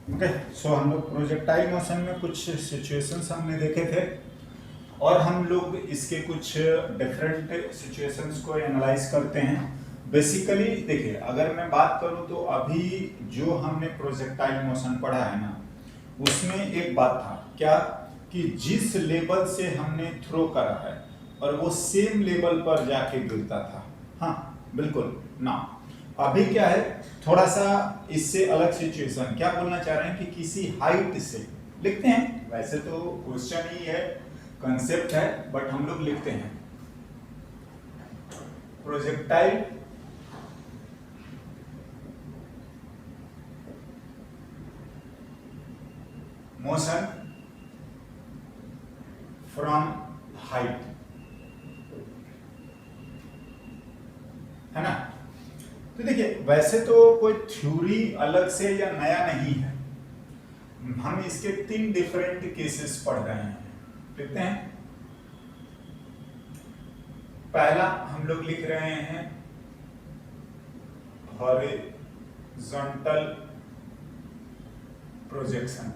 Okay, सो हम लोग projectile motion में कुछ सिचुएशंस हमने देखे थे और हम लोग इसके कुछ डिफरेंट सिचुएशंस को एनालाइज करते हैं। बेसिकली देखिए, अगर मैं बात करूं तो अभी जो हमने प्रोजेक्टाइल मोशन पढ़ा है ना, उसमें एक बात था क्या कि जिस लेवल से हमने थ्रो करा है और वो सेम लेवल पर जाके गिरता था। हाँ बिल्कुल ना, अभी क्या है, थोड़ा सा इससे अलग सिचुएशन। क्या बोलना चाह रहे हैं कि किसी हाइट से लिखते हैं, वैसे तो क्वेश्चन ही है, कंसेप्ट है, बट हम लोग लिखते हैं प्रोजेक्टाइल मोशन फ्रॉम हाइट, है ना। तो देखिए, वैसे तो कोई थ्योरी अलग से या नया नहीं है, हम इसके 3 डिफरेंट केसेस पढ़ रहे हैं। लिखते हैं, पहला हम लोग लिख रहे हैं हॉरिजॉन्टल प्रोजेक्शन।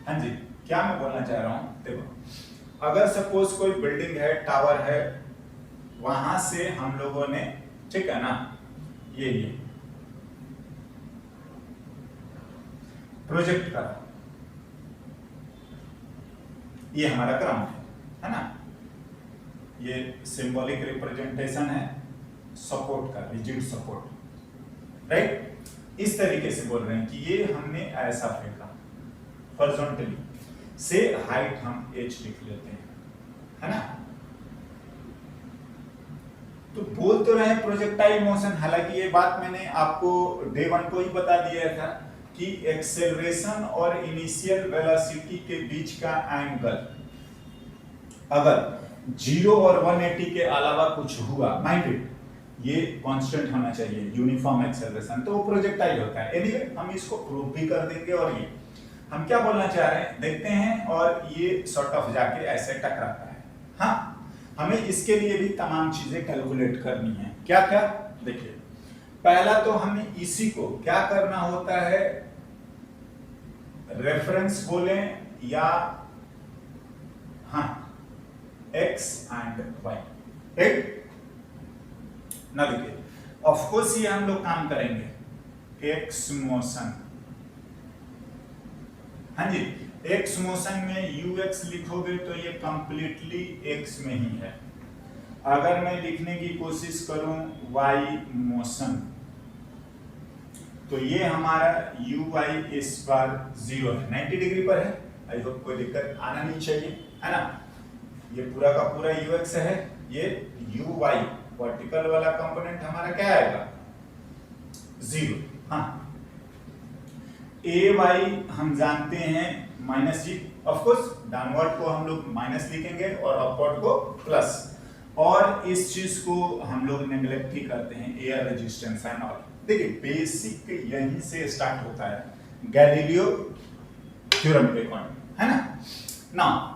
हाँ जी, क्या मैं बोलना चाह रहा हूं, देखो, अगर सपोज कोई बिल्डिंग है, टावर है, वहां से हम लोगों ने, ठीक है ना, ये प्रोजेक्ट करा, ये हमारा ग्राउंड है ना, ये सिंबॉलिक रिप्रेजेंटेशन है सपोर्ट का, रिजिड सपोर्ट, राइट। इस तरीके से बोल रहे हैं कि ये हमने ऐसा फेंका हॉरिजॉन्टली, से हाइट हम h लिख लेते हैं, है ना। तो बोल तो रहे हैं प्रोजेक्टाइल मोशन, हालांकि ये बात मैंने आपको डे 1 को ही बता दिया था कि एक्सेलरेशन और इनिशियल वेलोसिटी के बीच का एंगल अगर 0 और 180 के अलावा कुछ हुआ, माइंडेड, ये कांस्टेंट होना चाहिए, यूनिफॉर्म एक्सेलरेशन, तो वो प्रोजेक्टाइल होता है। एनीवे, हम इसको प्रूव भी कर देंगे। और ये हम क्या बोलना चाह रहे हैं देखते हैं, और ये सॉर्ट ऑफ जाके ऐसे टकराता है। हाँ, हमें इसके लिए भी तमाम चीजें कैलकुलेट करनी है। क्या क्या, देखिए, पहला तो हमें इसी को क्या करना होता है, रेफरेंस बोलें या हाँ x एंड y, राइट ना। देखिए, ऑफ कोर्स ये हम लोग काम करेंगे x मोशन, हाँ जी, x मोशन में ux लिखोगे तो ये कंप्लीटली x में ही है। अगर मैं लिखने की कोशिश करूं y मोशन, तो ये हमारा uy इस बार 0 है, 90 डिग्री पर है। आई होप कोई दिक्कत आना नहीं चाहिए, है ना। ये पूरा का पूरा ux है, ये uy वर्टिकल वाला कंपोनेंट हमारा क्या आएगा, 0। हाँ, ay हम जानते हैं -g, ऑफ कोर्स डाउनवर्ड को हम लोग माइनस लिखेंगे और अपवर्ड को प्लस, और इस चीज को हम लोग नेग्लेक्ट ही करते हैं, एयर रेजिस्टेंस एंड ऑल। देखिए, बेसिक यहीं से स्टार्ट होता है, गैलीलियो थ्योरम के अकॉर्डिंग, है ना। नाउ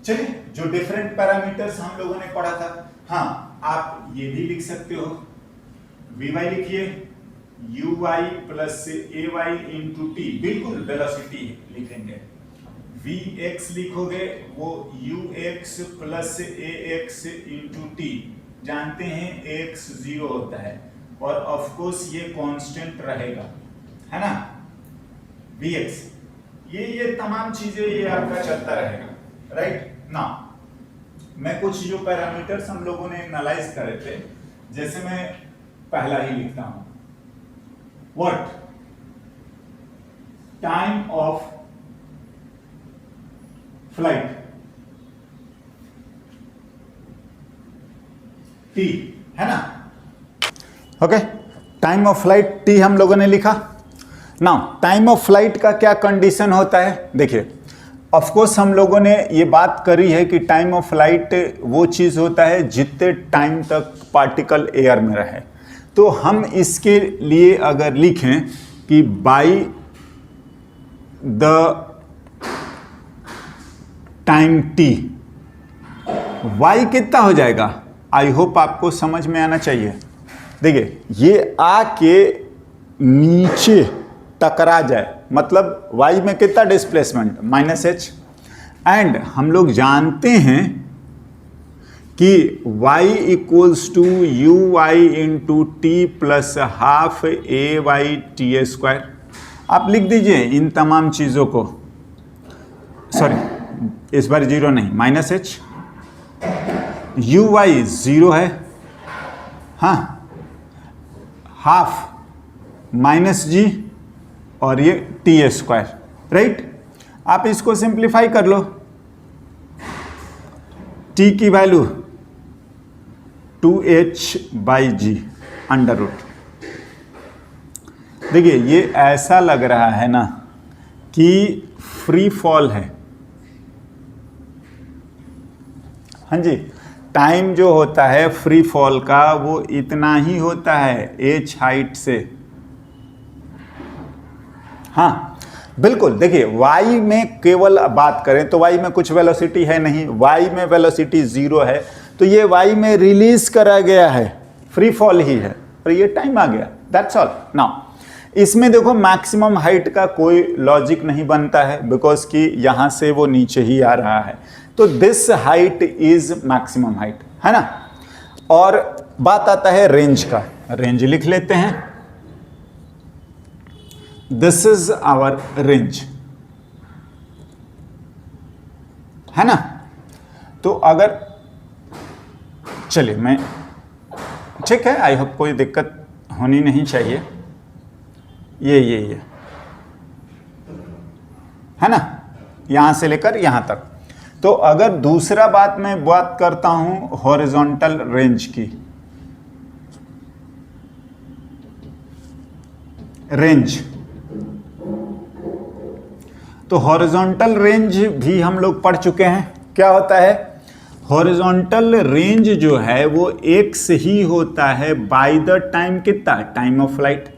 चलिए, जो डिफरेंट पैरामीटर्स हम लोगों ने पढ़ा था, हाँ, आप ये भी लिख सकते हो, vy लिखिए, uy plus ay into T, बिल्कुल वेलोसिटी लिखेंगे। vx लिखोगे, वो ux plus ax into T, जानते हैं x 0 होता है, और ऑफ कोर्स ये कांस्टेंट रहेगा, है ना, vx, ये तमाम चीजें ये आपका चलता रहेगा, राइट ना। मैं कुछ जो पैरामीटर्स हम लोगों ने एनालाइज करे थे, जैसे मैं पहला ही लिखता हूं, what time of flight t, है ना। Okay, time of flight t हम लोगों ने लिखा। नाउ टाइम ऑफ फ्लाइट का क्या कंडीशन होता है, देखिए, ऑफ कोर्स हम लोगों ने ये बात करी है कि टाइम ऑफ फ्लाइट वो चीज होता है जितने टाइम तक पार्टिकल एयर में रहे। तो हम इसके लिए अगर लिखें कि by the time t, y कितना हो जाएगा, आई होप आपको समझ में आना चाहिए, देखिए ये आके नीचे टकरा जाए, मतलब y में कितना डिस्प्लेसमेंट -h, एंड हम लोग जानते हैं कि y equals to u y into t plus half a y t a square. आप लिख दीजिए इन तमाम चीज़ों को, सॉरी इस बार जीरो नहीं, -h, यू वाई ज़ीरो है, हाँ, हाफ -g और ये टी ए स्क्वायर, राइट। आप इसको सिंप्लीफाई कर लो, t की वैल्यू 2h/g अंडर रूट। देखिए ये ऐसा लग रहा है ना कि फ्री फॉल है, हाँ जी, टाइम जो होता है फ्री फॉल का वो इतना ही होता है h हाइट से, हाँ बिल्कुल। देखिए y में केवल बात करें तो y में कुछ वेलोसिटी है नहीं, y में वेलोसिटी 0 है, तो ये y में रिलीज करा गया है, फ्री फॉल ही है, और ये टाइम आ गया, दैट्स ऑल। नाउ इसमें देखो मैक्सिमम हाइट का कोई लॉजिक नहीं बनता है, बिकॉज कि यहां से वो नीचे ही आ रहा है, तो this height is maximum height, है ना। और बात आता है रेंज का, रेंज लिख लेते हैं, दिस इज आवर रेंज, है ना। तो अगर चलिए मैं, ठीक है, आई होप कोई दिक्कत होनी नहीं चाहिए, ये है ना, यहां से लेकर यहां तक। तो अगर दूसरा बात मैं बात करता हूं हॉरिजॉन्टल रेंज की, रेंज, तो हॉरिजॉन्टल रेंज भी हम लोग पढ़ चुके हैं। क्या होता है हॉरिजॉन्टल रेंज जो है वो x ही होता है बाय द टाइम, कितना, टाइम ऑफ फ्लाइट,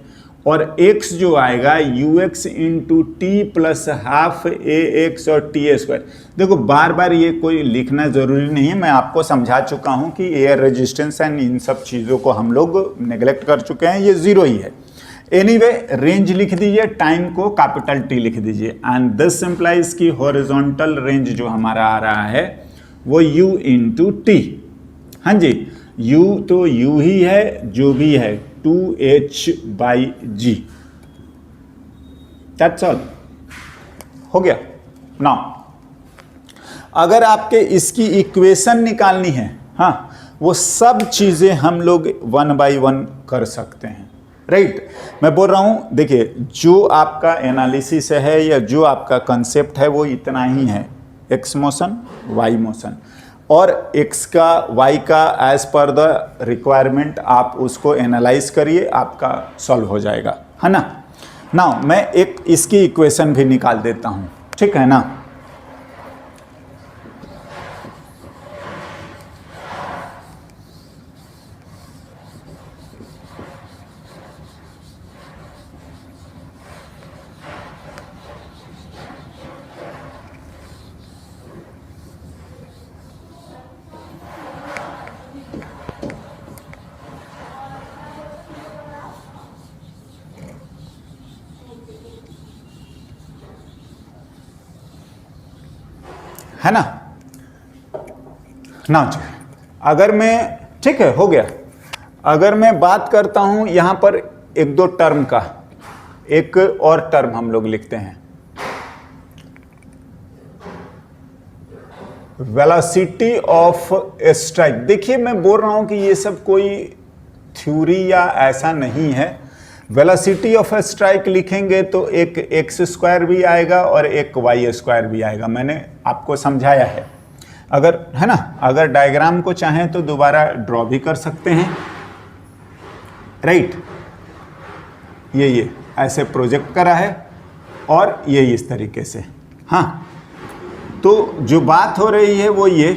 और x जो आएगा ux into t plus half a x और टी ए स्क्वायर। देखो बार बार ये कोई लिखना जरूरी नहीं है, मैं आपको समझा चुका हूं कि एयर रेजिस्टेंस एंड इन सब चीज़ों को हम लोग नेग्लेक्ट कर चुके हैं, ये 0 ही है। एनीवे रेंज लिख दीजिए, टाइम को कैपिटल T लिख दीजिए, एंड दिस इंप्लाइज कि हॉरिजॉन्टल रेंज जो हमारा आ रहा है वो u इंटू टी, हाँ जी, u तो u ही है, जो भी है 2h/g, दैट्स ऑल, हो गया। नाउ अगर आपके इसकी इक्वेशन निकालनी है, हाँ, वो सब चीजें हम लोग 1 बाय 1 कर सकते हैं, राइट। मैं बोल रहा हूं, देखिए जो आपका एनालिसिस है या जो आपका कंसेप्ट है वो इतना ही है, एक्स मोशन वाई मोशन, और एक्स का वाई का एज पर द रिक्वायरमेंट आप उसको एनालाइज करिए, आपका सॉल्व हो जाएगा, है ना। नाउ मैं एक इसकी इक्वेशन भी निकाल देता हूं, ठीक है ना। है ना। ना अगर मैं, ठीक है, हो गया। अगर मैं बात करता हूं यहां पर एक दो टर्म का, एक और टर्म हम लोग लिखते हैं, वेलोसिटी ऑफ स्ट्राइक। देखिए मैं बोल रहा हूं कि ये सब कोई थ्योरी या ऐसा नहीं है। वेलोसिटी ऑफ स्ट्राइक लिखेंगे तो एक एक्स स्क्वायर भी आएगा और एक वाई स्क्वायर भी आएगा, मैंने आपको समझाया है। अगर, है ना, अगर डायग्राम को चाहें तो दोबारा ड्रॉ भी कर सकते हैं, राइट। ये ऐसे प्रोजेक्ट करा है और ये इस तरीके से, हाँ। तो जो बात हो रही है वो ये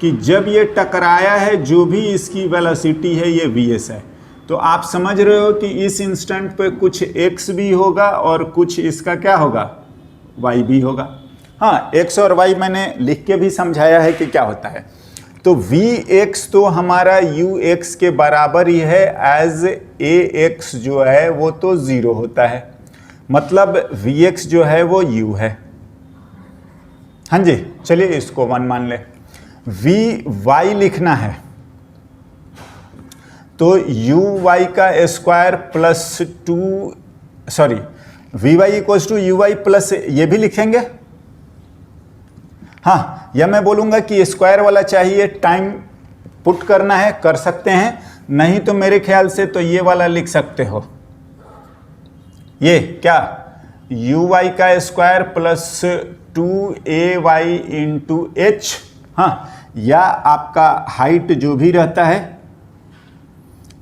कि जब ये टकराया है, जो भी इसकी वेलोसिटी है ये vs है, तो आप समझ रहे हो कि इस इंस्टेंट पे कुछ x भी होगा और कुछ इसका क्या होगा, y भी होगा। हाँ, x और y मैंने लिख के भी समझाया है कि क्या होता है। तो Vx तो हमारा Ux के बराबर ही है, एज Ax जो है वो तो 0 होता है, मतलब Vx जो है वो U है। हाँ जी, चलिए इसको 1 मान ले। Vy लिखना है तो uy का square plus 2, sorry Vy equals to ui plus, ये भी लिखेंगे। हाँ, या मैं बोलूंगा कि स्क्वायर वाला चाहिए, टाइम पुट करना है, कर सकते हैं, नहीं तो मेरे ख्याल से तो ये वाला लिख सकते हो, ये क्या uy का square plus 2ay into h। हाँ, या आपका हाइट जो भी रहता है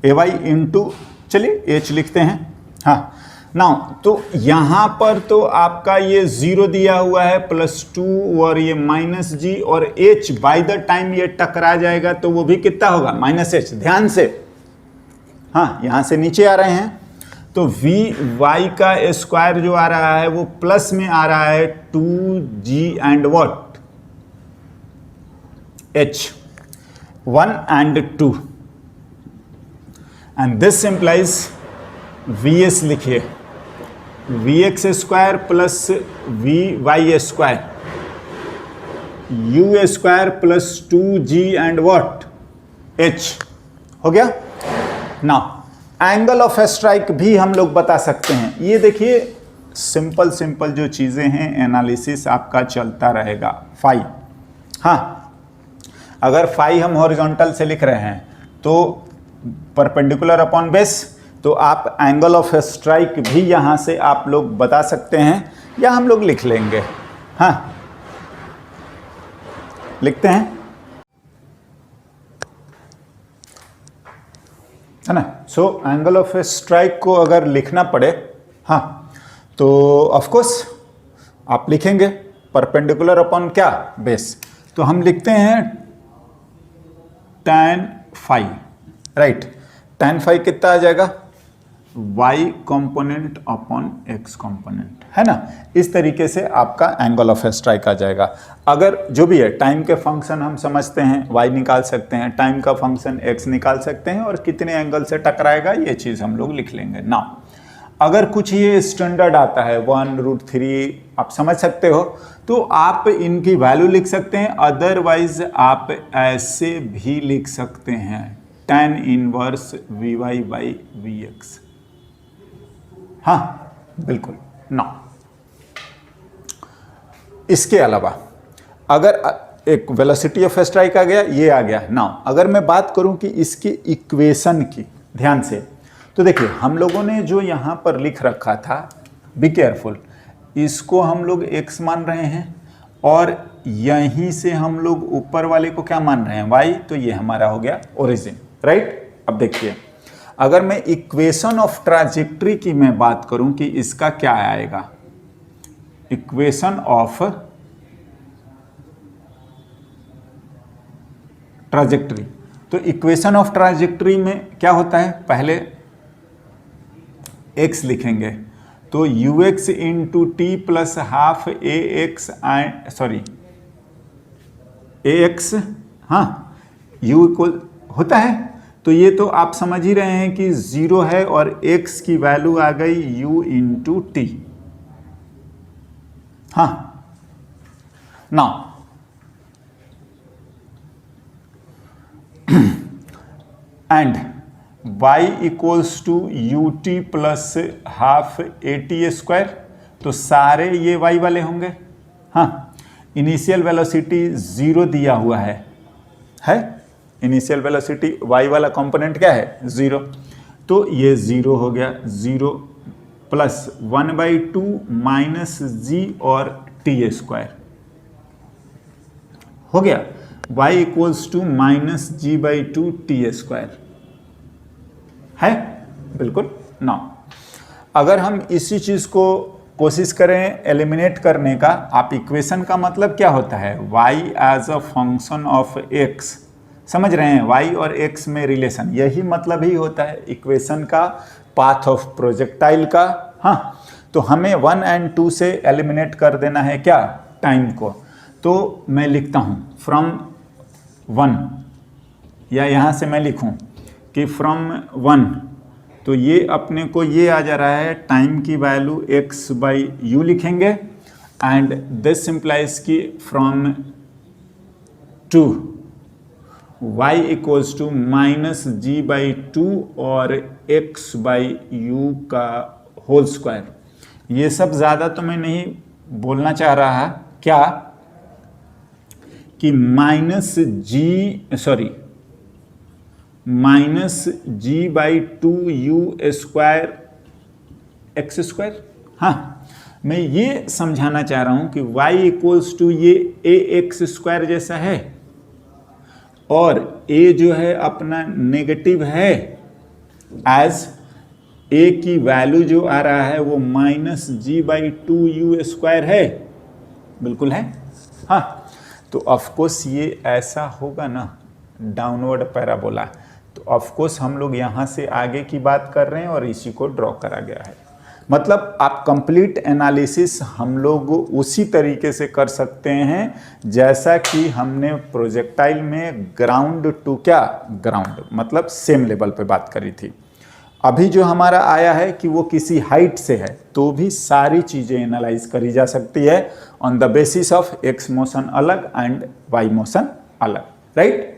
ay इंटू, चलिए h लिखते हैं। हाँ नाउ, तो यहाँ पर तो आपका ये 0 दिया हुआ है, +2 और ये -g और h बाय द टाइम ये टकरा जाएगा तो वो भी कितना होगा, -h। ध्यान से, हाँ यहाँ से नीचे आ रहे हैं, तो vy का स्क्वायर जो आ रहा है वो प्लस में आ रहा है 2g and what, h, 1 and 2, and this implies vs लिखिए, vx square plus vy square, u square plus 2g and what, h। हो गया। नाउ एंगल ऑफ स्ट्राइक भी हम लोग बता सकते हैं। ये देखिए सिंपल जो चीज़ें हैं, एनालिसिस आपका चलता रहेगा। फाई, हाँ अगर फाई हम हॉरिजॉन्टल से लिख रहे हैं तो परपेंडिकुलर अपॉन बेस, तो आप एंगल ऑफ स्ट्राइक भी यहाँ से आप लोग बता सकते हैं, या हम लोग लिख लेंगे। हाँ लिखते हैं, है ना। सो एंगल ऑफ स्ट्राइक को अगर लिखना पड़े, हाँ तो ऑफ कोर्स आप लिखेंगे परपेंडिकुलर अपॉन क्या, बेस। तो हम लिखते हैं tan phi, right. tan phi कितना आ जाएगा, y component upon x component, है ना। इस तरीके से आपका एंगल ऑफ स्ट्राइक आ जाएगा। अगर जो भी है, टाइम के फंक्शन हम समझते हैं, y निकाल सकते हैं, टाइम का फंक्शन x निकाल सकते हैं, और कितने एंगल से टकराएगा ये चीज़ हम लोग लिख लेंगे। ना अगर कुछ ये स्टैंडर्ड आता है 1√3, आप समझ सकते हो, तो आप इनकी वैल्यू लिख सकते हैं। अदरवाइज आप ऐसे भी लिख सकते हैं, tan inverse vy by vx। हाँ बिल्कुल। ना इसके अलावा अगर एक वेलोसिटी ऑफ स्ट्राइक आ गया, ये आ गया। ना अगर मैं बात करूं कि इसके इक्वेशन की, ध्यान से, तो देखिए हम लोगों ने जो यहाँ पर लिख रखा था, बी केयरफुल, इसको हम लोग x मान रहे हैं, और यहीं से हम लोग ऊपर वाले को क्या मान रहे हैं, y। तो ये हमारा हो गया ओरिजिन, राइट। अब देखिए अगर मैं इक्वेशन ऑफ ट्राजेक्टरी की मैं बात करूं कि इसका क्या आएगा, इक्वेशन ऑफ ट्राजेक्टरी, तो इक्वेशन ऑफ ट्राजेक्टरी में क्या होता है, पहले x लिखेंगे, तो ux into t plus half a x, sorry ax, हाँ u इक्वल होता है, तो ये तो आप समझ ही रहे हैं कि 0 है, और x की वैल्यू आ गई u इंटू टी। हाँ now and y equals to u t plus half a t square, तो सारे ये y वाले होंगे। हाँ इनिशियल वेलोसिटी 0 दिया हुआ है इनिशियल वेलोसिटी y वाला कंपोनेंट क्या है, 0, तो ये 0 हो गया, 0 प्लस 1/2 माइनस g और टी स्क्वायर हो गया, y equals to -g/2 t square, है बिल्कुल। ना अगर हम इसी चीज को कोशिश करें एलिमिनेट करने का, आप इक्वेशन का मतलब क्या होता है, y as a function of x, समझ रहे हैं, y और x में रिलेशन, यही मतलब ही होता है इक्वेशन का, पाथ ऑफ प्रोजेक्टाइल का। हाँ तो हमें 1 एंड 2 से एलिमिनेट कर देना है क्या, टाइम को। तो मैं लिखता हूँ फ्रॉम 1, या यहाँ से मैं लिखूँ कि फ्रॉम 1, तो ये अपने को ये आ जा रहा है टाइम की वैल्यू x/u लिखेंगे, एंड दिस इम्प्लाइज कि from 2 y equals to -g/2 और x/u का होल स्क्वायर। ये सब ज़्यादा तो मैं नहीं बोलना चाह रहा, क्या कि -g/2u² x²। हाँ, मैं ये समझाना चाह रहा हूँ कि y इक्वल्स टू ये ax² जैसा है, और a जो है अपना नेगेटिव है, एज a की वैल्यू जो आ रहा है वो -g/2u² है, बिल्कुल है। हाँ, तो ऑफकोर्स ये ऐसा होगा ना, डाउनवर्ड पैराबोला। तो ऑफकोर्स हम लोग यहाँ से आगे की बात कर रहे हैं और इसी को ड्रॉ करा गया है। मतलब आप कंप्लीट एनालिसिस हम लोग उसी तरीके से कर सकते हैं जैसा कि हमने प्रोजेक्टाइल में ग्राउंड टू ग्राउंड मतलब सेम लेवल पे बात करी थी। अभी जो हमारा आया है कि वो किसी हाइट से है, तो भी सारी चीज़ें एनालाइज करी जा सकती है on the basis of x motion अलग एंड वाई मोशन अलग, राइट।